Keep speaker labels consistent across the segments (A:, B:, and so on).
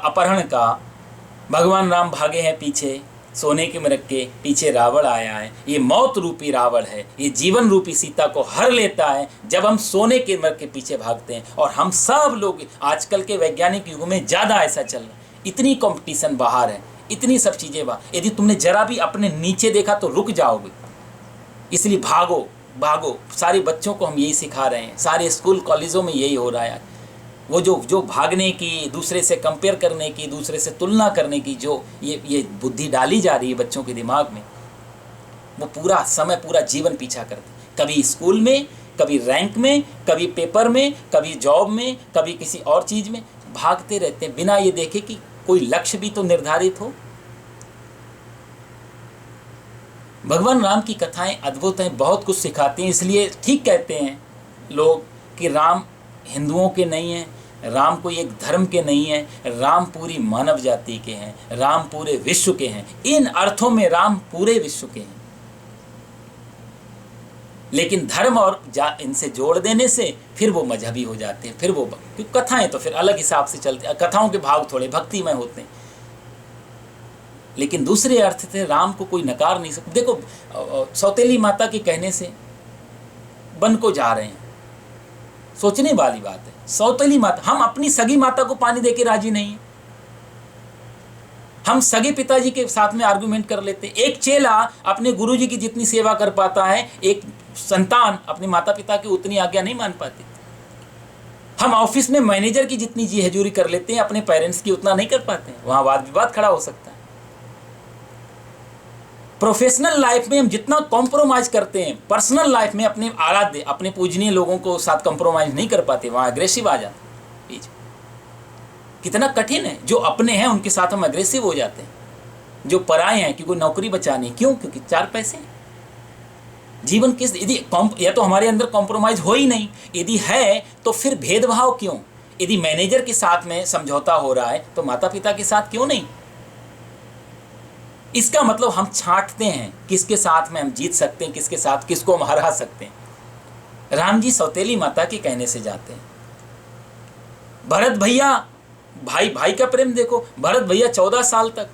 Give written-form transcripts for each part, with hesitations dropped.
A: अपहरण का, भगवान राम भागे हैं पीछे सोने के मिरग के, पीछे रावण आया है। ये मौत रूपी रावण है, ये जीवन रूपी सीता को हर लेता है जब हम सोने के मिरग के पीछे भागते हैं। और हम सब लोग आजकल के वैज्ञानिक युग में ज़्यादा ऐसा चल रहा है, इतनी कंपटीशन बाहर है, इतनी सब चीज़ें बाहर, यदि तुमने जरा भी अपने नीचे देखा तो रुक जाओगे। इसलिए भागो भागो, सारे बच्चों को हम यही सिखा रहे हैं, सारे स्कूल कॉलेजों में यही हो रहा है। वो जो भागने की, दूसरे से कंपेयर करने की, दूसरे से तुलना करने की जो ये बुद्धि डाली जा रही है बच्चों के दिमाग में, वो पूरा समय, पूरा जीवन पीछा करते। कभी स्कूल में, कभी रैंक में, कभी पेपर में, कभी जॉब में, कभी किसी और चीज़ में भागते रहते हैं बिना ये देखे कि कोई लक्ष्य भी तो निर्धारित हो। भगवान राम की कथाएं अद्भुत हैं, बहुत कुछ सिखाती हैं। इसलिए ठीक कहते हैं लोग कि राम हिंदुओं के नहीं हैं, राम कोई एक धर्म के नहीं है, राम पूरी मानव जाति के हैं, राम पूरे विश्व के हैं। इन अर्थों में राम पूरे विश्व के हैं, लेकिन धर्म और इनसे जोड़ देने से फिर वो मजहबी हो जाते हैं। फिर वो कथाएं तो फिर अलग हिसाब से चलती हैं, कथाओं के भाग थोड़े भक्तिमय होते हैं, लेकिन दूसरे अर्थ से राम को कोई नकार नहीं सकता। देखो, सौतेली माता के कहने से वन को जा रहे हैं, सोचने वाली बात है। सौतेली माता, हम अपनी सगी माता को पानी देके राजी नहीं है, हम सगे पिताजी के साथ में आर्गुमेंट कर लेते हैं। एक चेला अपने गुरुजी की जितनी सेवा कर पाता है, एक संतान अपने माता पिता की उतनी आज्ञा नहीं मान पाती। हम ऑफिस में मैनेजर की जितनी जी हजूरी कर लेते हैं, अपने पेरेंट्स की उतना नहीं कर पाते हैं, वहां वाद विवाद खड़ा हो सकता है। प्रोफेशनल लाइफ में हम जितना कॉम्प्रोमाइज करते हैं, पर्सनल लाइफ में अपने आराध्य, अपने पूजनीय लोगों को साथ कॉम्प्रोमाइज नहीं कर पाते, वहाँ एग्रेसिव आ जाते बीच। कितना कठिन है, जो अपने हैं उनके साथ हम एग्रेसिव हो जाते हैं, जो पराए हैं क्योंकि नौकरी बचानी, क्यों? क्योंकि 4 पैसे। जीवन किस, यदि या तो हमारे अंदर कॉम्प्रोमाइज हो ही नहीं, यदि है तो फिर भेदभाव क्यों? यदि मैनेजर के साथ में समझौता हो रहा है तो माता पिता के साथ क्यों नहीं? इसका मतलब हम छांटते हैं किसके साथ में हम जीत सकते हैं, किसके साथ किसको हम हरा सकते हैं। राम जी सौतेली माता के कहने से जाते हैं। भरत भैया, भाई भाई का प्रेम देखो, भरत भैया 14 साल तक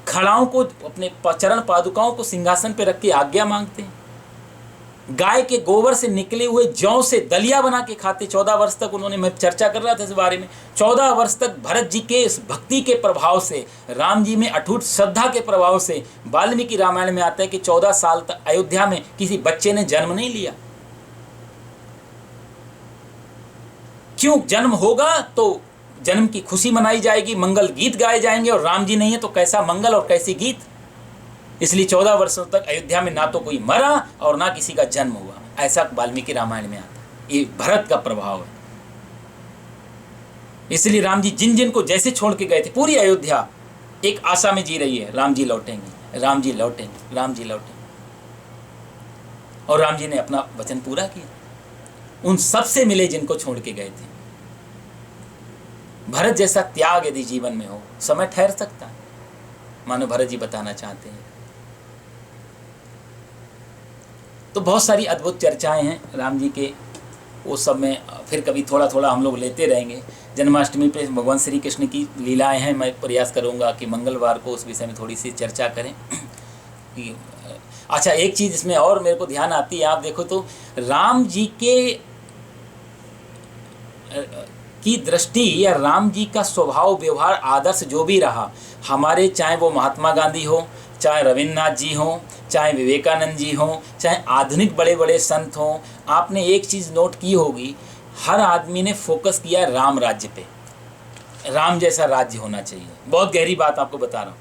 A: खड़ाओं को, अपने चरण पादुकाओं को सिंहासन पे रख के आज्ञा मांगते हैं। गाय के गोबर से निकले हुए जौ से दलिया बना के खाते 14 वर्ष तक उन्होंने, मैं चर्चा कर रहा था इस बारे में, 14 वर्ष तक भरत जी के इस भक्ति के प्रभाव से, राम जी में अटूट श्रद्धा के प्रभाव से, वाल्मीकि रामायण में आता है कि 14 साल तक अयोध्या में किसी बच्चे ने जन्म नहीं लिया। क्यों? जन्म होगा तो जन्म की खुशी मनाई जाएगी, मंगल गीत गाए जाएंगे, और राम जी नहीं है तो कैसा मंगल और कैसी गीत। इसलिए 14 वर्षों तक अयोध्या में ना तो कोई मरा और ना किसी का जन्म हुआ, ऐसा वाल्मीकि रामायण में आता है। ये भरत का प्रभाव है। इसलिए राम जी जिन जिन को जैसे छोड़ के गए थे, पूरी अयोध्या एक आशा में जी रही है, राम जी लौटेंगे, राम जी लौटेंगे, राम जी लौटेंगे। और राम जी ने अपना वचन पूरा किया, उन सबसे मिले जिनको छोड़ के गए थे। भरत जैसा त्याग यदि जीवन में हो, समय ठहर सकता है, मानो भरत जी बताना चाहते हैं। तो बहुत सारी अद्भुत चर्चाएं हैं राम जी के, वो सब में फिर कभी थोड़ा थोड़ा हम लोग लेते रहेंगे। जन्माष्टमी पे भगवान श्री कृष्ण की लीलाएं हैं, मैं प्रयास करूंगा कि मंगलवार को उस विषय में थोड़ी सी चर्चा करें। अच्छा, एक चीज़ इसमें और मेरे को ध्यान आती है, आप देखो तो राम जी के की दृष्टि या राम जी का स्वभाव व्यवहार आदर्श जो भी रहा, हमारे चाहे वो महात्मा गांधी हो, चाहे रविन्द्रनाथ जी हों, चाहे विवेकानंद जी हों, चाहे आधुनिक बड़े बड़े संत हों, आपने एक चीज़ नोट की होगी, हर आदमी ने फोकस किया राम राज्य पे, राम जैसा राज्य होना चाहिए। बहुत गहरी बात आपको बता रहा हूँ,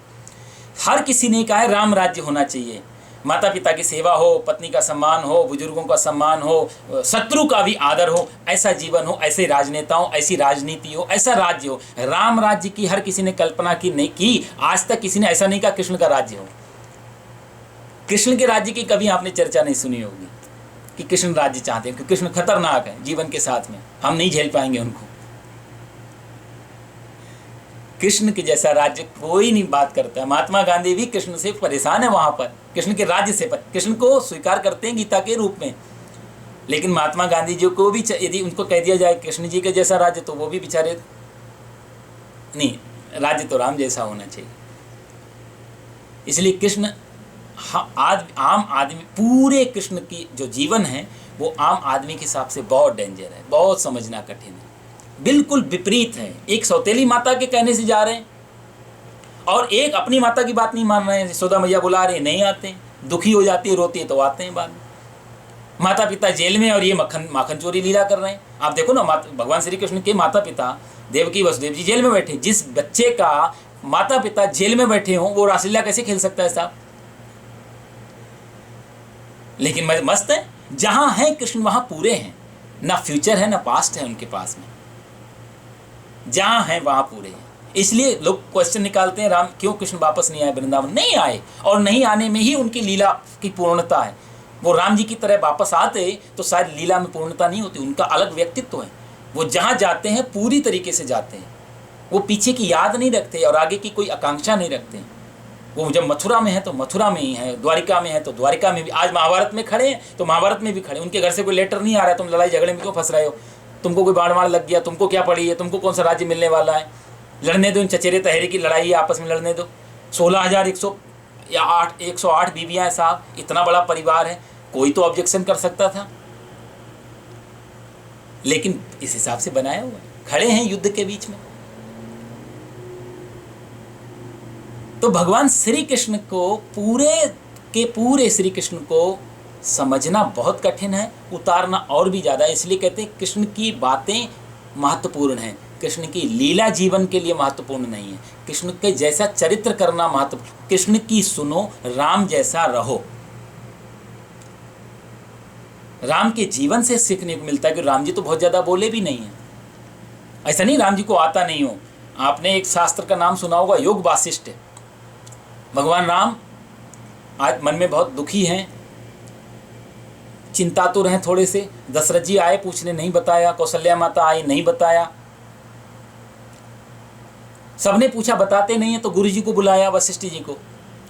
A: हर किसी ने कहा है राम राज्य होना चाहिए, माता पिता की सेवा हो, पत्नी का सम्मान हो, बुजुर्गों का सम्मान हो, शत्रु का भी आदर हो, ऐसा जीवन हो, ऐसे राजनेता हो, ऐसी राजनीति हो, ऐसा राज्य हो। राम राज्य की हर किसी ने कल्पना की नहीं की, आज तक किसी ने ऐसा नहीं कहा कृष्ण का राज्य हो। कृष्ण के राज्य की कभी आपने चर्चा नहीं सुनी होगी कि कृष्ण राज्य चाहते हैं, क्योंकि कृष्ण खतरनाक है जीवन के साथ में, हम नहीं झेल पाएंगे उनको। कृष्ण के जैसा राज्य कोई नहीं बात करता है। महात्मा गांधी भी कृष्ण से परेशान है, वहां पर कृष्ण के राज्य से, कृष्ण को स्वीकार करते हैं गीता के रूप में, लेकिन महात्मा गांधी जी को भी यदि उनको कह दिया जाए कृष्ण जी के जैसा राज्य, तो वो भी बेचारे नहीं, राज्य तो राम जैसा होना चाहिए। इसलिए कृष्ण आज आम आदमी, पूरे कृष्ण की जो जीवन है वो आम आदमी के हिसाब से बहुत डेंजर है, बहुत समझना कठिन है, बिल्कुल विपरीत है। एक सौतेली माता के कहने से जा रहे हैं और एक अपनी माता की बात नहीं मान रहे हैं। यशोदा मैया बुला रहे हैं, नहीं आते, दुखी हो जाती है, रोती है तो आते हैं बाद में। माता पिता जेल में और ये माखन चोरी लीला कर रहे हैं। आप देखो ना, भगवान श्री कृष्ण के माता पिता देवकी वसुदेव जी जेल में बैठे। जिस बच्चे का माता पिता जेल में बैठे हों वो रासलीला कैसे खेल सकता है साहब? लेकिन मस्त है, जहां है कृष्ण वहां पूरे हैं, ना फ्यूचर है ना पास्ट है उनके पास में, जहां है वहां पूरे हैं। इसलिए लोग क्वेश्चन निकालते हैं, राम क्यों कृष्ण वापस नहीं आए वृंदावन? नहीं आए, और नहीं आने में ही उनकी लीला की पूर्णता है। वो राम जी की तरह वापस आते तो शायद लीला में पूर्णता नहीं होती। उनका अलग व्यक्तित्व है, वो जहाँ जाते हैं पूरी तरीके से जाते हैं, वो पीछे की याद नहीं रखते और आगे की कोई आकांक्षा नहीं रखते। वो जब मथुरा में है तो मथुरा में ही है, द्वारिका में है तो द्वारिका में भी। आज महाभारत में खड़े हैं तो महाभारत में भी खड़े। उनके घर से कोई लेटर नहीं आ रहा है, तुम लड़ाई झगड़े में क्यों फंस रहे हो, तुमको कोई बाढ़ लग गया, तुमको क्या पड़ी है, तुमको कौन सा राज्य मिलने वाला है, लड़ने दो, इन चचेरे तहरे की लड़ाई है, आपस में लड़ने दो। 16,108 बीबियाँ हैं साहब, इतना बड़ा परिवार है, कोई तो ऑब्जेक्शन कर सकता था, लेकिन इस हिसाब से बनाया हुआ है, खड़े हैं युद्ध के बीच में। तो भगवान श्री कृष्ण को, पूरे श्री कृष्ण को समझना बहुत कठिन है, उतारना और भी ज़्यादा। इसलिए कहते हैं कृष्ण की बातें महत्वपूर्ण हैं, कृष्ण की लीला जीवन के लिए महत्वपूर्ण नहीं है। कृष्ण के जैसा चरित्र करना महत्वपूर्ण। कृष्ण की सुनो, राम जैसा रहो। राम के जीवन से सीखने को मिलता है कि राम जी तो बहुत ज़्यादा बोले भी नहीं हैं। ऐसा नहीं राम जी को आता नहीं हो। आपने एक शास्त्र का नाम सुना होगा, योग वासिष्ठ। भगवान राम आज मन में बहुत दुखी हैं, चिंतातुर हैं थोड़े से। दशरथ जी आए पूछने, नहीं बताया। कौशल्या माता आई, नहीं बताया। सबने पूछा, बताते नहीं है, तो गुरु जी को बुलाया, वशिष्ठ जी को,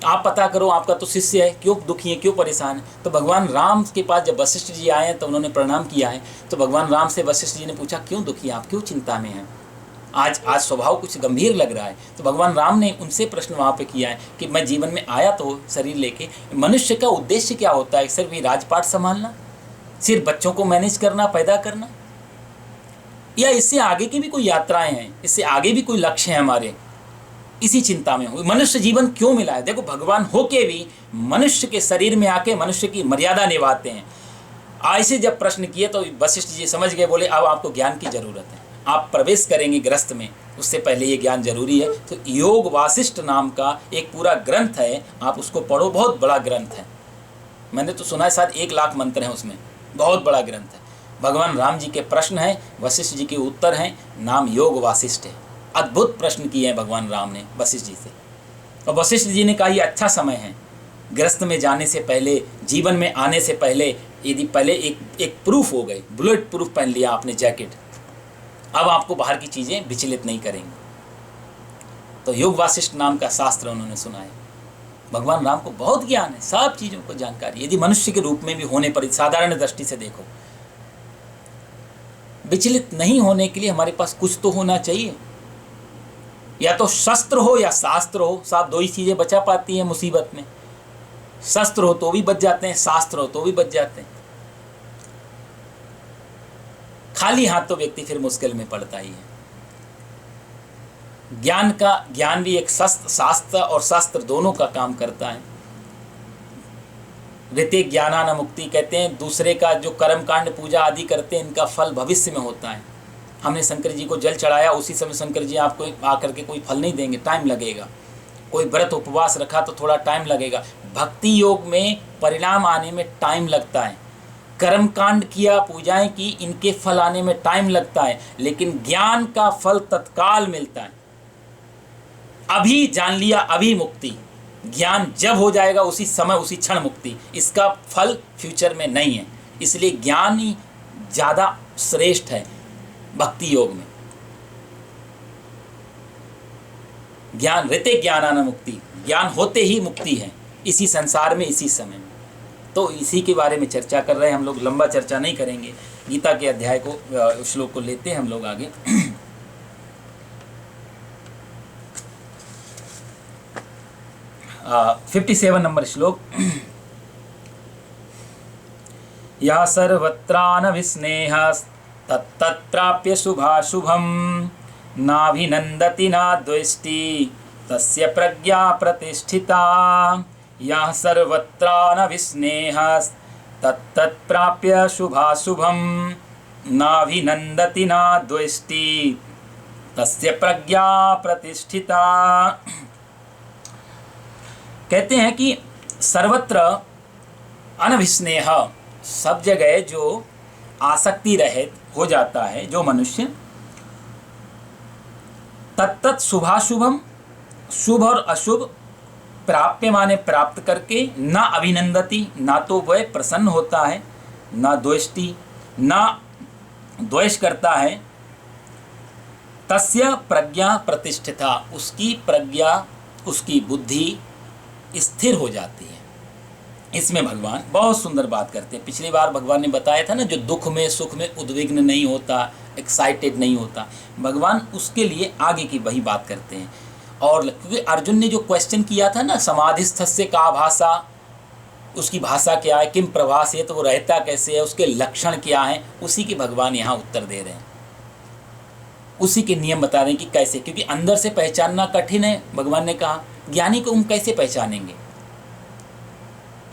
A: आप पता करो, आपका तो शिष्य है, क्यों दुखी है, क्यों परेशान है। तो भगवान राम के पास जब वशिष्ठ जी आए तो उन्होंने प्रणाम किया है। तो भगवान राम से वशिष्ठ जी ने पूछा, क्यों दुखी हैं आप, क्यों चिंता में हैं, आज स्वभाव कुछ गंभीर लग रहा है। तो भगवान राम ने उनसे प्रश्न वहाँ पे किया है कि मैं जीवन में आया तो शरीर लेके, मनुष्य का उद्देश्य क्या होता है? सिर्फ ये राजपाट संभालना, सिर्फ बच्चों को मैनेज करना, पैदा करना, या इससे आगे की भी कोई यात्राएं हैं, इससे आगे भी कोई लक्ष्य है हमारे? इसी चिंता में हो। मनुष्य जीवन क्यों मिला है? देखो, भगवान होके भी मनुष्य के शरीर में आके मनुष्य की मर्यादा निभाते हैं। ऐसे जब प्रश्न किए तो वशिष्ठ जी समझ गए, बोले अब आपको ज्ञान की जरूरत है, आप प्रवेश करेंगे ग्रस्त में, उससे पहले ये ज्ञान जरूरी है। तो योग वासिष्ठ नाम का एक पूरा ग्रंथ है, आप उसको पढ़ो, बहुत बड़ा ग्रंथ है। मैंने तो सुना है शायद 1 लाख मंत्र हैं उसमें, बहुत बड़ा ग्रंथ है। भगवान राम जी के प्रश्न हैं, वशिष्ठ जी के उत्तर हैं, नाम योग वासिष्ठ है। अद्भुत प्रश्न किए हैं भगवान राम ने वशिष्ठ जी से, और वशिष्ठ जी ने कहा ये अच्छा समय है ग्रस्त में जाने से पहले, जीवन में आने से पहले। यदि पहले एक प्रूफ हो गई, बुलेट प्रूफ पहन लिया आपने जैकेट, अब आपको बाहर की चीज़ें विचलित नहीं करेंगी। तो योग वासिष्ठ नाम का शास्त्र उन्होंने सुनाया। भगवान राम को बहुत ज्ञान है, सब चीज़ों को जानकारी। यदि मनुष्य के रूप में भी होने पर साधारण दृष्टि से देखो, विचलित नहीं होने के लिए हमारे पास कुछ तो होना चाहिए, या तो शस्त्र हो या शास्त्र हो। साहब, 2 ही चीज़ें बचा पाती हैं मुसीबत में। शस्त्र हो तो भी बच जाते हैं, शास्त्र हो तो भी बच जाते हैं। खाली हाथ तो व्यक्ति फिर मुश्किल में पड़ता ही है। ज्ञान भी एक शास्त्र और शास्त्र दोनों का काम करता है। ऋते ज्ञानान मुक्ति कहते हैं, दूसरे का जो कर्म कांड पूजा आदि करते हैं, इनका फल भविष्य में होता है। हमने शंकर जी को जल चढ़ाया, उसी समय शंकर जी आपको आकर के कोई फल नहीं देंगे, टाइम लगेगा। कोई व्रत उपवास रखा तो थोड़ा टाइम लगेगा। भक्ति योग में परिणाम आने में टाइम लगता है। कर्म कांड किया, पूजाएं की, इनके फल आने में टाइम लगता है, लेकिन ज्ञान का फल तत्काल मिलता है। अभी जान लिया, अभी मुक्ति। ज्ञान जब हो जाएगा उसी समय, उसी क्षण मुक्ति। इसका फल फ्यूचर में नहीं है। इसलिए ज्ञान ही ज़्यादा श्रेष्ठ है भक्ति योग में। ज्ञान ऋते ज्ञानान मुक्ति, ज्ञान होते ही मुक्ति है, इसी संसार में, इसी समय में। तो इसी के बारे में चर्चा कर रहे हैं हम लोग। लंबा चर्चा नहीं करेंगे, गीता के अध्याय को, श्लोक को लेते हैं हम लोग आगे। 57 नंबर श्लोक। या सर्वत्रानविस्नेहस्तत्तत्प्राप्य शुभाशुभं नाभिनन्दति नाद्वेष्टि तस्य प्रज्ञा प्रतिष्ठिता। या सर्वत्रानविस्नेहस्तत्तत्प्राप्य शुभाशुभं नाभिनन्दति नाद्वेष्टि तस्य प्रज्ञा प्रतिष्ठिता। कहते हैं कि सर्वत्र अनभिस्नेह, सब जगह जो आसक्ति रहित हो जाता है जो मनुष्य, तत्तत् शुभाशुभम, शुभ और अशुभ, प्राप्य माने प्राप्त करके, न अभिनंदति, ना तो वह प्रसन्न होता है, न द्वेष्टि, न द्वेष करता है, तस्य प्रज्ञा प्रतिष्ठिता, उसकी प्रज्ञा, उसकी बुद्धि स्थिर हो जाती है। इसमें भगवान बहुत सुंदर बात करते हैं। पिछली बार भगवान ने बताया था ना, जो दुख में सुख में उद्विग्न नहीं होता, एक्साइटेड नहीं होता, भगवान उसके लिए आगे की वही बात करते हैं। और क्योंकि अर्जुन ने जो क्वेश्चन किया था ना, समाधिस्थस्य का भाषा, उसकी भाषा क्या है, किम प्रभास है, तो वो रहता कैसे है, उसके लक्षण क्या हैं, उसी के भगवान यहाँ उत्तर दे रहे हैं। उसी के नियम बता रहे हैं कि कैसे, क्योंकि अंदर से पहचानना कठिन है। भगवान ने कहा ज्ञानी को हम कैसे पहचानेंगे।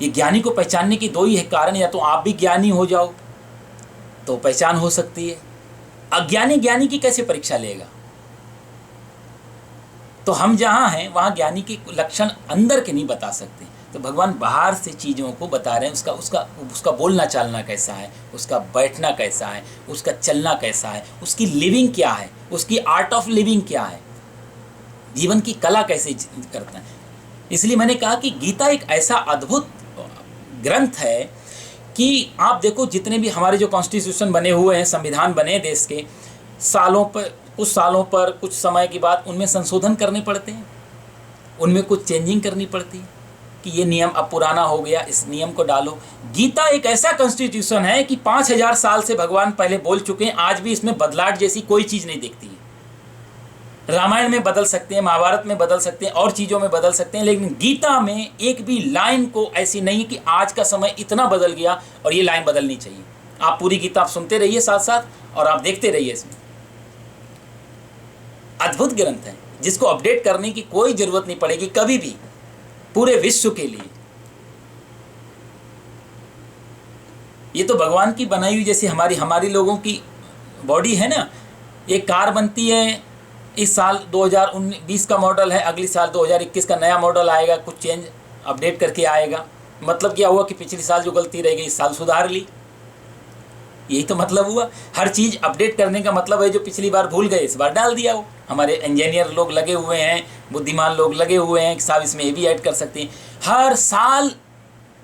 A: ये ज्ञानी को पहचानने के दो ही है कारण, या तो आप भी ज्ञानी हो जाओ तो पहचान हो सकती है, अज्ञानी ज्ञानी की कैसे परीक्षा लेगा। तो हम जहाँ हैं वहाँ ज्ञानी के लक्षण अंदर के नहीं बता सकते, तो भगवान बाहर से चीज़ों को बता रहे हैं। उसका बोलना चालना कैसा है, उसका बैठना कैसा है, उसका चलना कैसा है, उसकी लिविंग क्या है, उसकी आर्ट ऑफ लिविंग क्या है, जीवन की कला कैसे करता है। इसलिए मैंने कहा कि गीता एक ऐसा अद्भुत ग्रंथ है कि आप देखो, जितने भी हमारे जो कॉन्स्टिट्यूशन बने हुए हैं, संविधान बने देश के, कुछ सालों पर कुछ समय के बाद उनमें संशोधन करने पड़ते हैं, उनमें कुछ चेंजिंग करनी पड़ती है कि ये नियम अब पुराना हो गया, इस नियम को डालो। गीता एक ऐसा कॉन्स्टिट्यूशन है कि 5000 साल से भगवान पहले बोल चुके हैं, आज भी इसमें बदलाव जैसी कोई चीज़ नहीं दिखती है। रामायण में बदल सकते हैं, महाभारत में बदल सकते हैं, और चीज़ों में बदल सकते हैं, लेकिन गीता में एक भी लाइन को ऐसी नहीं कि आज का समय इतना बदल गया और ये लाइन बदलनी चाहिए। आप पूरी गीता आप सुनते रहिए साथ साथ, और आप देखते रहिए। इसमें अद्भुत ग्रंथ है जिसको अपडेट करने की कोई ज़रूरत नहीं पड़ेगी कभी भी, पूरे विश्व के लिए। ये तो भगवान की बनाई हुई, जैसे हमारी लोगों की बॉडी है ना, एक कार बनती है, इस साल 2019-20 का मॉडल है, अगली साल 2021 का नया मॉडल आएगा, कुछ चेंज अपडेट करके आएगा। मतलब क्या हुआ कि पिछली साल जो गलती रह गई इस साल सुधार ली, यही तो मतलब हुआ। हर चीज़ अपडेट करने का मतलब है जो पिछली बार भूल गए इस बार डाल दिया हो। हमारे इंजीनियर लोग लगे हुए हैं, बुद्धिमान लोग लगे हुए हैं कि साहब इसमें ये भी ऐड कर सकते हैं। हर साल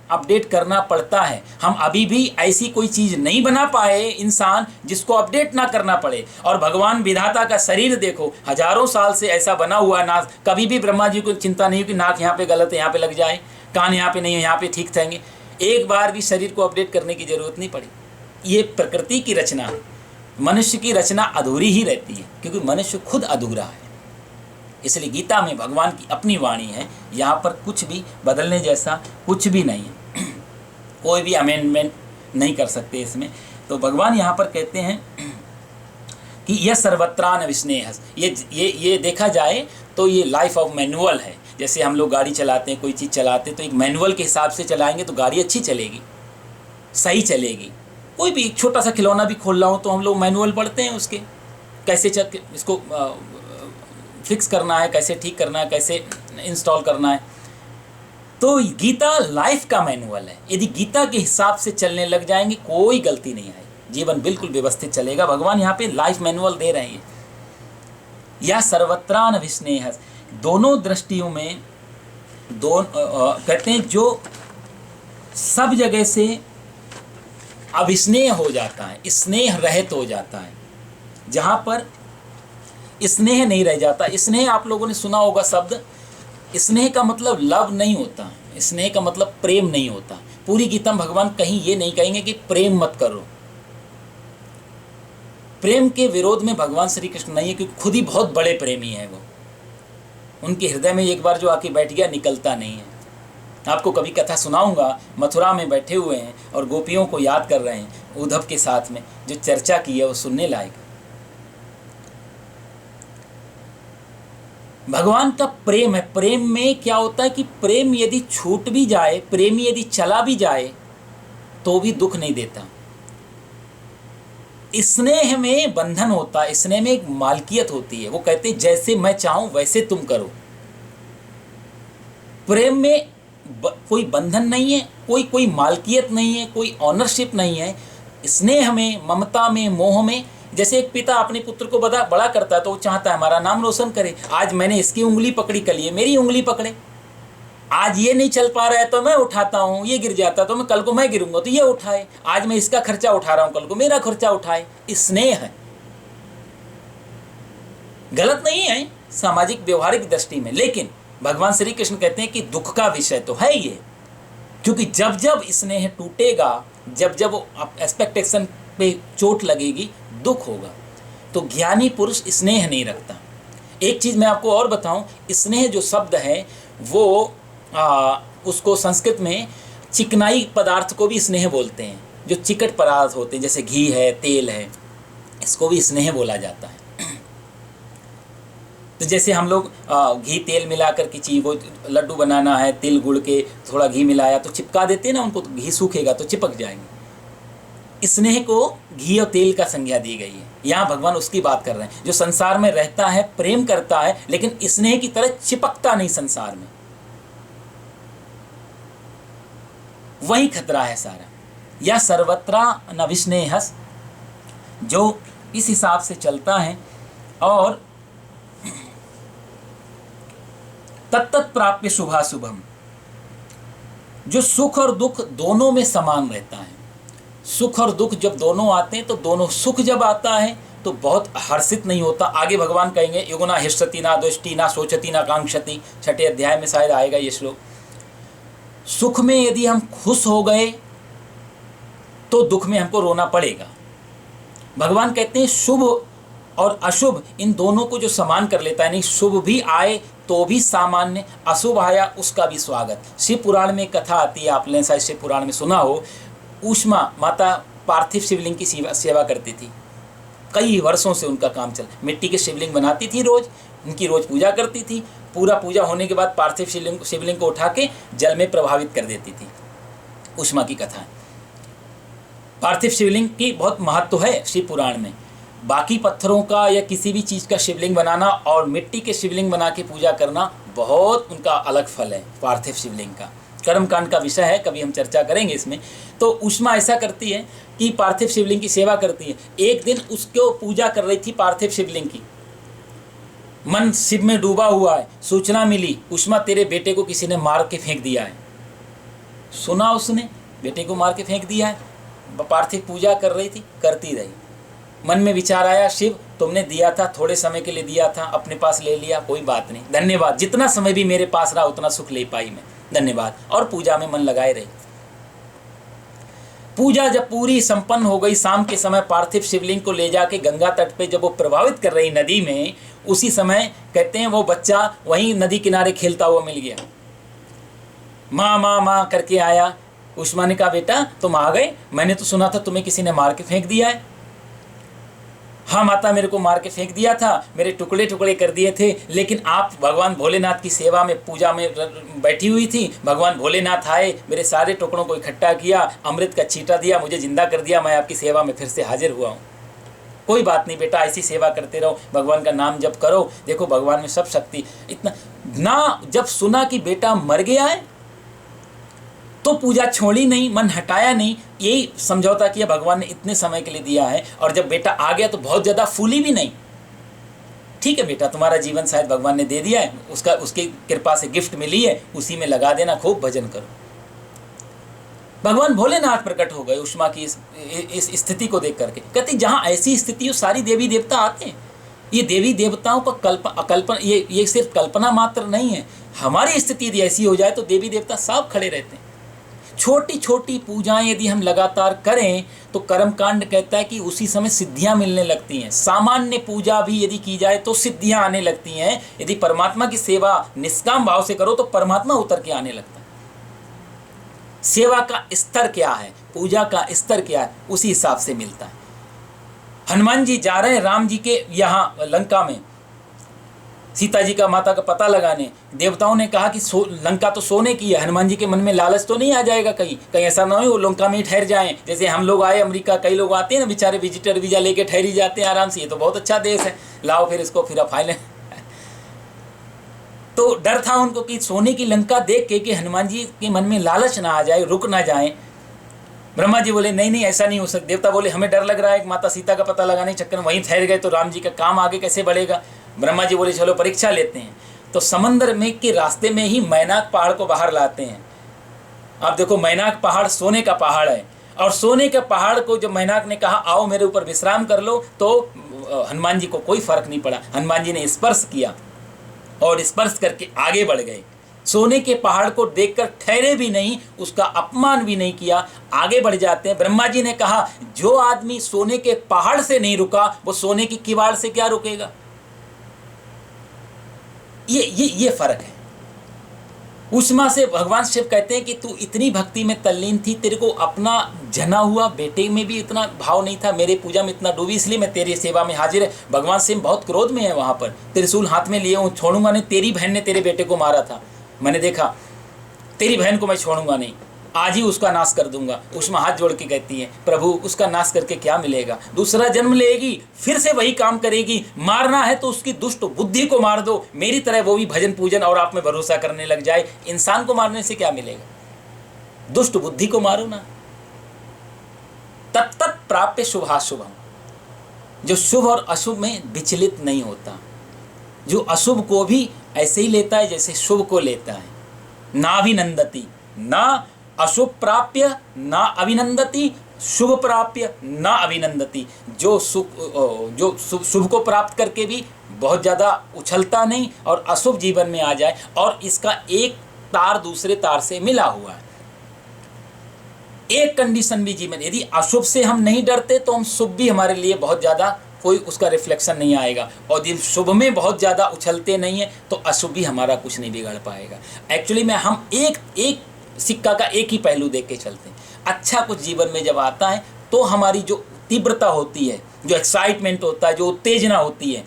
A: अपडेट करना पड़ता है। हम अभी भी ऐसी कोई चीज़ नहीं बना पाए इंसान जिसको अपडेट ना करना पड़े। और भगवान विधाता का शरीर देखो, हजारों साल से ऐसा बना हुआ नाक, कभी भी ब्रह्मा जी को चिंता नहीं कि नाक यहाँ पे गलत है, यहाँ पे लग जाए, कान यहाँ पे नहीं है, यहाँ पे ठीक रहेंगे। एक बार भी शरीर को अपडेट करने की ज़रूरत नहीं पड़ी। ये प्रकृति की रचना है, मनुष्य की रचना अधूरी ही रहती है क्योंकि मनुष्य खुद अधूरा है। इसलिए गीता में भगवान की अपनी वाणी है, यहाँ पर कुछ भी बदलने जैसा कुछ भी नहीं है, कोई भी अमेंडमेंट नहीं कर सकते इसमें। तो भगवान यहाँ पर कहते हैं कि यह सर्वत्रान विस्नेह, ये देखा जाए तो ये लाइफ ऑफ मैनुअल है। जैसे हम लोग गाड़ी चलाते हैं, कोई चीज़ चलाते हैं तो एक मैनुअल के हिसाब से चलाएंगे तो गाड़ी अच्छी चलेगी, सही चलेगी। कोई भी एक छोटा सा खिलौना भी खोल रहा हो तो हम लोग मैनुअल पढ़ते हैं उसके, कैसे इसको फिक्स करना है, कैसे ठीक करना है, कैसे इंस्टॉल करना है। तो गीता लाइफ का मैनुअल है। यदि गीता के हिसाब से चलने लग जाएंगे कोई गलती नहीं आएगी, जीवन बिल्कुल व्यवस्थित चलेगा। भगवान यहाँ पे लाइफ मैनुअल दे रहे हैं। या सर्वत्रान विस्नेह, दोनों दृष्टियों में कहते हैं जो सब जगह से अविस्नेह हो जाता है, स्नेह रहित हो जाता है, जहाँ पर स्नेह नहीं रह जाता। स्नेह आप लोगों ने सुना होगा शब्द, स्नेह का मतलब लव नहीं होता, स्नेह का मतलब प्रेम नहीं होता। पूरी गीता में भगवान कहीं ये नहीं कहेंगे कि प्रेम मत करो। प्रेम के विरोध में भगवान श्री कृष्ण नहीं है, क्योंकि खुद ही बहुत बड़े प्रेमी हैं वो। उनके हृदय में एक बार जो आके बैठ गया निकलता नहीं है। आपको कभी कथा सुनाऊंगा, मथुरा में बैठे हुए हैं और गोपियों को याद कर रहे हैं उद्धव के साथ में, जो चर्चा की है वो सुनने लायक। भगवान का प्रेम है। प्रेम में क्या होता है कि प्रेम यदि छूट भी जाए, प्रेमी यदि चला भी जाए तो भी दुख नहीं देता। स्नेह में बंधन होता है, स्नेह में एक मालकियत होती है। वो कहते हैं जैसे मैं चाहूं वैसे तुम करो। प्रेम में कोई बंधन नहीं है, कोई मालकियत नहीं है, कोई ऑनरशिप नहीं है। स्नेह में, ममता में, मोह में, जैसे एक पिता अपने पुत्र को बड़ा करता है तो वो चाहता है हमारा नाम रोशन करे। आज मैंने इसकी उंगली पकड़ी, कल ये मेरी उंगली पकड़े। आज ये नहीं चल पा रहा है तो मैं उठाता हूँ, ये गिर जाता तो मैं कल को मैं गिरूंगा तो ये उठाए। आज मैं इसका खर्चा उठा रहा हूँ, कल को मेरा खर्चा उठाए। स्नेह है, गलत नहीं है सामाजिक व्यवहारिक दृष्टि में, लेकिन भगवान श्री कृष्ण कहते हैं कि दुख का विषय तो है ये। क्योंकि जब जब स्नेह टूटेगा, जब जब एक्सपेक्टेशन पे चोट लगेगी, दुख होगा। तो ज्ञानी पुरुष स्नेह नहीं रखता। एक चीज मैं आपको और बताऊं, स्नेह जो शब्द है वो उसको संस्कृत में चिकनाई पदार्थ को भी स्नेह बोलते हैं। जो चिकट पदार्थ होते हैं जैसे घी है, तेल है, इसको भी स्नेह बोला जाता है। तो जैसे हम लोग घी तेल मिला कर के चीज़, वो लड्डू बनाना है, तिल गुड़ के थोड़ा घी मिलाया तो चिपका देते हैं ना उनको, तो घी सूखेगा तो चिपक जाएंगे। स्नेह को घी और तेल का संज्ञा दी गई है। यहाँ भगवान उसकी बात कर रहे हैं जो संसार में रहता है, प्रेम करता है, लेकिन स्नेह की तरह चिपकता नहीं संसार में। वही खतरा है सारा। या सर्वत्रा न विस्नेहस, जो इस हिसाब से चलता है और तत्तत् प्राप्य शुभाशुभम, जो सुख और दुख दोनों में समान रहता है। सुख और दुख जब दोनों आते हैं तो दोनों, सुख जब आता है तो बहुत हर्षित नहीं होता। आगे भगवान कहेंगे युगना हिष्यति ना दुष्टि ना सोचति ना कांक्षति, 6ठे अध्याय में शायद आएगा ये श्लोक। सुख में यदि हम खुश हो गए तो दुख में हमको रोना पड़ेगा। भगवान कहते हैं शुभ और अशुभ इन दोनों को जो समान कर लेता है, नहीं शुभ भी आए तो भी सामान्य, अशुभ आया उसका भी स्वागत। शिव पुराण में कथा आती है, आपने शायद शिव पुराण में सुना हो। ऊष्मा माता पार्थिव शिवलिंग की सेवा करती थी, कई वर्षों से उनका काम चल। मिट्टी के शिवलिंग बनाती थी, रोज उनकी रोज पूजा करती थी। पूरा पूजा होने के बाद पार्थिव शिवलिंग को उठा के जल में प्रभावित कर देती थी। ऊष्मा की कथा है। पार्थिव शिवलिंग की बहुत महत्व है शिव पुराण में। बाकी पत्थरों का या किसी भी चीज़ का शिवलिंग बनाना और मिट्टी के शिवलिंग बना के पूजा करना, बहुत उनका अलग फल है। पार्थिव शिवलिंग का कर्मकांड का विषय है, कभी हम चर्चा करेंगे इसमें। तो ऊष्मा ऐसा करती है कि पार्थिव शिवलिंग की सेवा करती है। एक दिन उसको पूजा कर रही थी पार्थिव शिवलिंग की, मन शिव में डूबा हुआ है। सूचना मिली, ऊष्मा तेरे बेटे को किसी ने मार के फेंक दिया है। सुना उसने, बेटे को मार के फेंक दिया है। पार्थिव पूजा कर रही थी, करती रही। मन में विचार आया, शिव तुमने दिया था, थोड़े समय के लिए दिया था, अपने पास ले लिया, कोई बात नहीं, धन्यवाद। जितना समय भी मेरे पास रहा उतना सुख ले पाई मैं, धन्यवाद। और पूजा में मन लगाए रही। पूजा जब पूरी संपन्न हो गई, शाम के समय पार्थिव शिवलिंग को ले जाके गंगा तट पे जब वो प्रभावित कर रही नदी में, उसी समय कहते हैं वो बच्चा वहीं नदी किनारे खेलता हुआ मिल गया। माँ माँ माँ करके आया। ऊष्मा ने कहा, बेटा तुम आ गए, मैंने तो सुना था तुम्हें किसी ने मार के फेंक दिया है। हाँ माता, मेरे को मार के फेंक दिया था, मेरे टुकड़े टुकड़े कर दिए थे, लेकिन आप भगवान भोलेनाथ की सेवा में पूजा में बैठी हुई थी। भगवान भोलेनाथ आए, मेरे सारे टुकड़ों को इकट्ठा किया, अमृत का छींटा दिया, मुझे जिंदा कर दिया, मैं आपकी सेवा में फिर से हाजिर हुआ हूँ। कोई बात नहीं बेटा, ऐसी सेवा करते रहो, भगवान का नाम जप करो, देखो भगवान में सब शक्ति। इतना ना, जब सुना कि बेटा मर गया है तो पूजा छोड़ी नहीं, मन हटाया नहीं, यही समझौता किया भगवान ने इतने समय के लिए दिया है। और जब बेटा आ गया तो बहुत ज़्यादा फूली भी नहीं। ठीक है बेटा, तुम्हारा जीवन शायद भगवान ने दे दिया है, उसकी कृपा से गिफ्ट मिली है, उसी में लगा देना, खूब भजन करो। भगवान भोलेनाथ प्रकट हो गए ऊष्मा की इस स्थिति को देख करके। कहते जहाँ ऐसी स्थिति हो सारी देवी देवता आते हैं। ये देवी देवताओं का ये सिर्फ कल्पना मात्र नहीं है। हमारी स्थिति यदि ऐसी हो जाए तो देवी देवता सब खड़े रहते हैं। छोटी छोटी पूजाएं यदि हम लगातार करें तो कर्मकांड कहता है कि उसी समय सिद्धियां मिलने लगती हैं। सामान्य पूजा भी यदि की जाए तो सिद्धियां आने लगती हैं। यदि परमात्मा की सेवा निष्काम भाव से करो तो परमात्मा उतर के आने लगता है। सेवा का स्तर क्या है, पूजा का स्तर क्या है, उसी हिसाब से मिलता है। हनुमान जी जा रहे हैं राम जी के यहाँ लंका में सीता जी का माता का पता लगाने। देवताओं ने कहा कि लंका तो सोने की है, हनुमान जी के मन में लालच तो नहीं आ जाएगा कहीं कहीं ऐसा ना हो वो लंका में ही ठहर जाएं। जैसे हम लोग आए अमेरिका, कई लोग आते हैं ना बेचारे विजिटर वीजा लेके ठहरी जाते हैं आराम से, ये तो बहुत अच्छा देश है, लाओ फिर इसको फिर फाइलें। तो डर था उनको कि सोने की लंका देख के कि हनुमान जी के मन में लालच ना आ जाए, रुक ना जाए। ब्रह्मा जी बोले नहीं नहीं ऐसा नहीं हो सकता। देवता बोले हमें डर लग रहा है, माता सीता का पता लगाने के चक्कर में वहीं ठहर गए तो राम जी का काम आगे कैसे बढ़ेगा। ब्रह्मा जी बोले चलो परीक्षा लेते हैं। तो समंदर में के रास्ते में ही मैनाक पहाड़ को बाहर लाते हैं। आप देखो मैनाक पहाड़ सोने का पहाड़ है, और सोने के पहाड़ को जब मैनाक ने कहा आओ मेरे ऊपर विश्राम कर लो, तो हनुमान जी को कोई फर्क नहीं पड़ा। हनुमान जी ने स्पर्श किया और स्पर्श करके आगे बढ़ गए। सोने के पहाड़ को देखकर ठहरे भी नहीं, उसका अपमान भी नहीं किया, आगे बढ़ जाते हैं। ब्रह्मा जी ने कहा जो आदमी सोने के पहाड़ से नहीं रुका वो सोने की किवाड़ से क्या रुकेगा। ये फर्क है। उष्मा से भगवान शिव कहते हैं कि तू इतनी भक्ति में तल्लीन थी, तेरे को अपना जना हुआ बेटे में भी इतना भाव नहीं था, मेरे पूजा में इतना डूबी, इसलिए मैं तेरी सेवा में हाजिर है। भगवान शिव बहुत क्रोध में है वहां पर, त्रिशूल हाथ में लिए हूँ, छोड़ूंगा नहीं। तेरी बहन ने तेरे बेटे को मारा था, मैंने देखा, तेरी बहन को मैं छोड़ूंगा नहीं, आज ही उसका नाश कर दूंगा। उष्मा हाथ जोड़ के कहती है प्रभु उसका नाश करके क्या मिलेगा, दूसरा जन्म लेगी, फिर से वही काम करेगी, मारना है तो उसकी दुष्ट बुद्धि को मार दो, मेरी तरह वो भी भजन पूजन और आप में भरोसा करने लग जाए। इंसान को मारने से क्या मिलेगा, दुष्ट बुद्धि को मारो ना। तत्त प्राप्य शुभाशुभम, जो शुभ और अशुभ में विचलित नहीं होता, जो अशुभ को भी ऐसे ही लेता है जैसे शुभ को लेता है। नाभिनंदति, ना अशुभ प्राप्य ना अभिनंदति, शुभ प्राप्य ना अभिनंदति। जो शुभ को प्राप्त करके भी बहुत ज़्यादा उछलता नहीं और अशुभ जीवन में आ जाए, और इसका एक तार दूसरे तार से मिला हुआ है। एक कंडीशन भी जीवन, यदि अशुभ से हम नहीं डरते तो हम शुभ भी हमारे लिए बहुत ज़्यादा कोई उसका रिफ्लेक्शन नहीं आएगा, और यदि शुभ में बहुत ज़्यादा उछलते नहीं है तो अशुभ भी हमारा कुछ नहीं बिगाड़ पाएगा। एक्चुअली में हम एक सिक्का का एक ही पहलू देख के चलते हैं। अच्छा कुछ जीवन में जब आता है तो हमारी जो तीव्रता होती है, जो एक्साइटमेंट होता है, जो उत्तेजना होती है,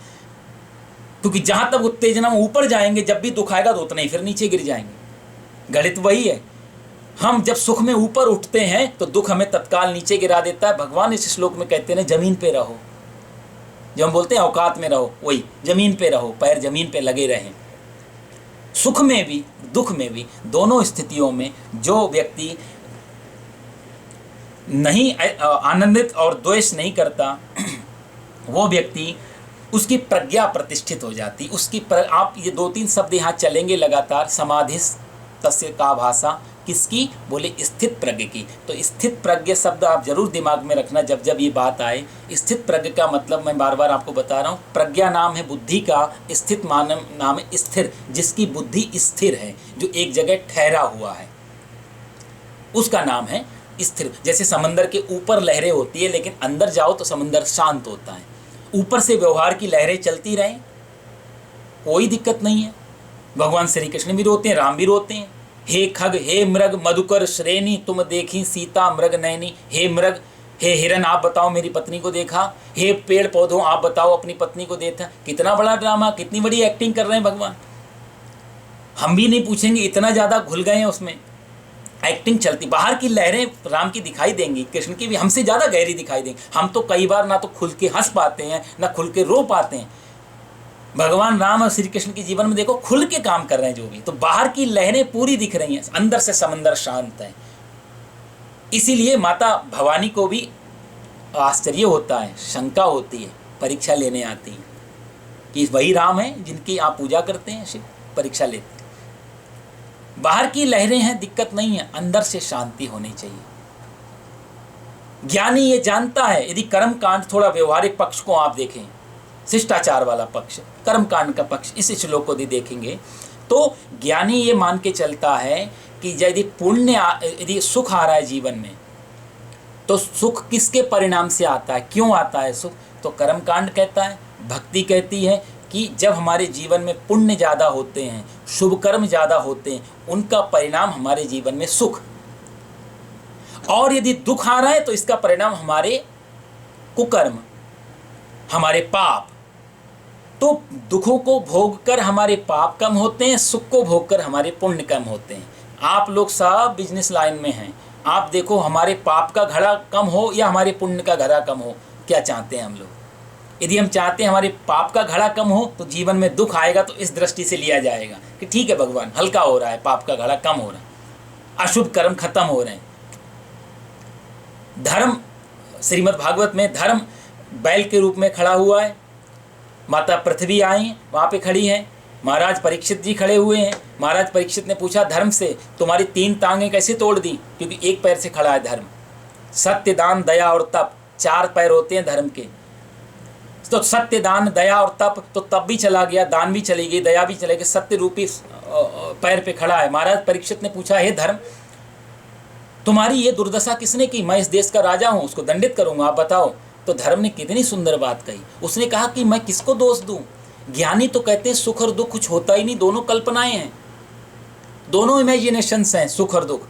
A: क्योंकि जहाँ तक उत्तेजना में ऊपर जाएंगे जब भी दुख आएगा तो उतना ही फिर नीचे गिर जाएंगे। गणित वही है, हम जब सुख में ऊपर उठते हैं तो दुख हमें तत्काल नीचे गिरा देता है। भगवान इस श्लोक में कहते हैं जमीन पे रहो, जब हम बोलते हैं औकात में रहो, वही जमीन पे रहो, पैर जमीन पे लगे रहें। सुख में भी दुख में भी, दोनों स्थितियों में जो व्यक्ति नहीं आनंदित और द्वेष नहीं करता वो व्यक्ति, उसकी प्रज्ञा प्रतिष्ठित हो जाती। उसकी आप ये 2-3 शब्द यहाँ चलेंगे लगातार। समाधिस तस्य का भाषा, किसकी, बोले स्थित प्रज्ञ की। तो स्थित प्रज्ञ शब्द आप जरूर दिमाग में रखना जब जब ये बात आए। स्थित प्रज्ञ का मतलब मैं बार बार आपको बता रहा हूँ, प्रज्ञा नाम है बुद्धि का, स्थित नाम है स्थिर, जिसकी बुद्धि स्थिर है, जो एक जगह ठहरा हुआ है, उसका नाम है स्थिर। जैसे समंदर के ऊपर लहरें होती है लेकिन अंदर जाओ तो समंदर शांत होता है। ऊपर से व्यवहार की लहरें चलती रहें, कोई दिक्कत नहीं है। भगवान श्री कृष्ण भी रोते हैं, राम भी रोते हैं। हे खग हे मृग मधुकर श्रेणी, तुम देखी सीता मृग नैनी। हे मृग, हे हिरन आप बताओ मेरी पत्नी को देखा। हे पेड़ पौधों आप बताओ अपनी पत्नी को देखा। कितना बड़ा ड्रामा, कितनी बड़ी एक्टिंग कर रहे हैं भगवान। हम भी नहीं पूछेंगे, इतना ज़्यादा घुल गए हैं उसमें, एक्टिंग चलती। बाहर की लहरें राम की दिखाई देंगी, कृष्ण की भी हमसे ज़्यादा गहरी दिखाई देंगी। हम तो कई बार ना तो खुल के हंस पाते हैं ना खुल के रो पाते हैं। भगवान राम और श्री कृष्ण के जीवन में देखो खुल के काम कर रहे हैं जो भी, तो बाहर की लहरें पूरी दिख रही हैं, अंदर से समंदर शांत है। इसीलिए माता भवानी को भी आश्चर्य होता है, शंका होती है, परीक्षा लेने आती है कि वही राम है जिनकी आप पूजा करते हैं, शिव परीक्षा लेते हैं। बाहर की लहरें हैं, दिक्कत नहीं है, अंदर से शांति होनी चाहिए। ज्ञानी ये जानता है, यदि कर्म कांड थोड़ा व्यवहारिक पक्ष को आप देखें, शिष्टाचार वाला पक्ष, कर्म कांड का पक्ष, इस श्लोक को यदि देखेंगे तो ज्ञानी ये मान के चलता है कि यदि सुख आ रहा है जीवन में, तो सुख किसके परिणाम से आता है, क्यों आता है सुख? तो कर्मकांड कहता है, भक्ति कहती है कि जब हमारे जीवन में पुण्य ज़्यादा होते हैं, शुभ कर्म ज़्यादा होते हैं, उनका परिणाम हमारे जीवन में सुख। और यदि दुख आ रहा है तो इसका परिणाम हमारे कुकर्म, हमारे पाप। तो दुखों को भोग कर हमारे पाप कम होते हैं, सुख को भोग कर हमारे पुण्य कम होते हैं। आप लोग सब बिजनेस लाइन में हैं, आप देखो हमारे पाप का घड़ा कम हो या हमारे पुण्य का घड़ा कम हो, क्या चाहते हैं हम लोग? यदि हम चाहते हैं हमारे पाप का घड़ा कम हो तो जीवन में दुख आएगा, तो इस दृष्टि से लिया जाएगा कि ठीक है भगवान, हल्का हो रहा है, पाप का घड़ा कम हो रहा है, अशुभ कर्म खत्म हो रहे हैं। धर्म, श्रीमद् भागवत में धर्म बैल के रूप में खड़ा हुआ है। माता पृथ्वी आई, वहाँ पे खड़ी है, महाराज परीक्षित जी खड़े हुए हैं। महाराज परीक्षित ने पूछा धर्म से, तुम्हारी 3 टांगें कैसे तोड़ दी? क्योंकि एक पैर से खड़ा है धर्म। सत्य, दान, दया और तप, 4 पैर होते हैं धर्म के। तो सत्य, दान, दया और तप, तो तप भी चला गया, दान भी चली गई, दया भी चले गई, सत्य रूपी पैर पे खड़ा है। महाराज परीक्षित ने पूछा, हे धर्म, तुम्हारी ये दुर्दशा किसने की? मैं इस देश का राजा हूँ, उसको दंडित करूँगा, आप बताओ। तो धर्म ने कितनी सुंदर बात कही। उसने कहा कि मैं किसको दोष दूँ? ज्ञानी तो कहते हैं सुख और दुख कुछ होता ही नहीं, दोनों कल्पनाएं हैं, दोनों इमेजिनेशंस हैं, सुख और दुख।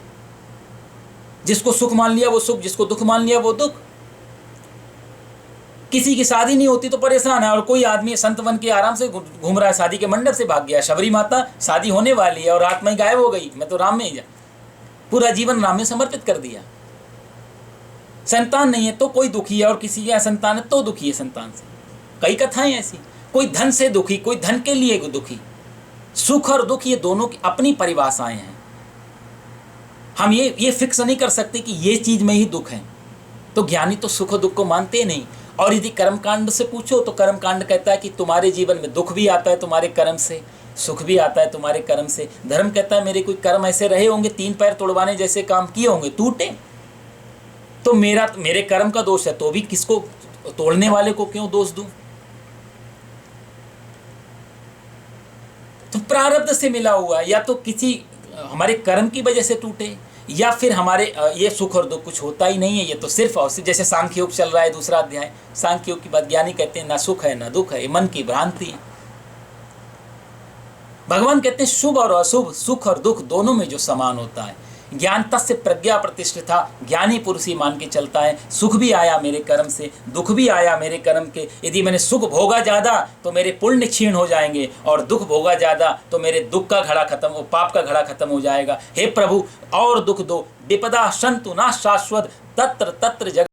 A: जिसको सुख मान लिया वो सुख, जिसको दुख मान लिया वो दुख। किसी की शादी नहीं होती तो परेशान है, और कोई आदमी संत बन के आराम से घूम रहा है, शादी के मंडप से भाग गया। शबरी माता शादी होने वाली है और रात में गायब हो गई, मैं तो राम में ही जा, पूरा जीवन राम में समर्पित कर दिया। संतान नहीं है तो कोई दुखी है, और किसी के संतान है तो दुखी है संतान से। कई कथाएं ऐसी, कोई धन से दुखी, कोई धन के लिए दुखी। सुख और दुख ये दोनों की अपनी परिभाषाएं हैं। हम ये फिक्स नहीं कर सकते कि ये चीज में ही दुख है। तो ज्ञानी तो सुख और दुख को मानते नहीं। और यदि कर्मकांड से पूछो तो कर्मकांड कहता है कि तुम्हारे जीवन में दुख भी आता है तुम्हारे कर्म से, सुख भी आता है तुम्हारे कर्म से। धर्म कहता है मेरे कोई कर्म ऐसे रहे होंगे, 3 पैर तोड़वाने जैसे काम किए होंगे, टूटे, तो मेरे कर्म का दोष है, तो भी किसको, तोड़ने वाले को क्यों दोष दूं? तो प्रारब्ध से मिला हुआ, या तो किसी हमारे कर्म की वजह से टूटे, या फिर हमारे ये सुख और दुख कुछ होता ही नहीं है। ये तो सिर्फ और सिर्फ, जैसे सांख्य योग चल रहा है 2रा अध्याय, सांख्य योग की बात ज्ञानी कहते हैं ना सुख है ना दुख है, ये मन की भ्रांति है। भगवान कहते हैं शुभ और अशुभ, सुख और दुख दोनों में जो समान होता है। ज्ञान तस्य प्रज्ञा प्रतिष्ठिता, ज्ञानी पुरुष ही मान के चलता है सुख भी आया मेरे कर्म से, दुख भी आया मेरे कर्म के। यदि मैंने सुख भोगा ज़्यादा तो मेरे पुण्य क्षीण हो जाएंगे, और दुख भोगा ज़्यादा तो मेरे दुख का घड़ा खत्म, वो पाप का घड़ा खत्म हो जाएगा। हे प्रभु और दुख दो, विपदा संतु ना शाश्वत, तत्र तत्र जग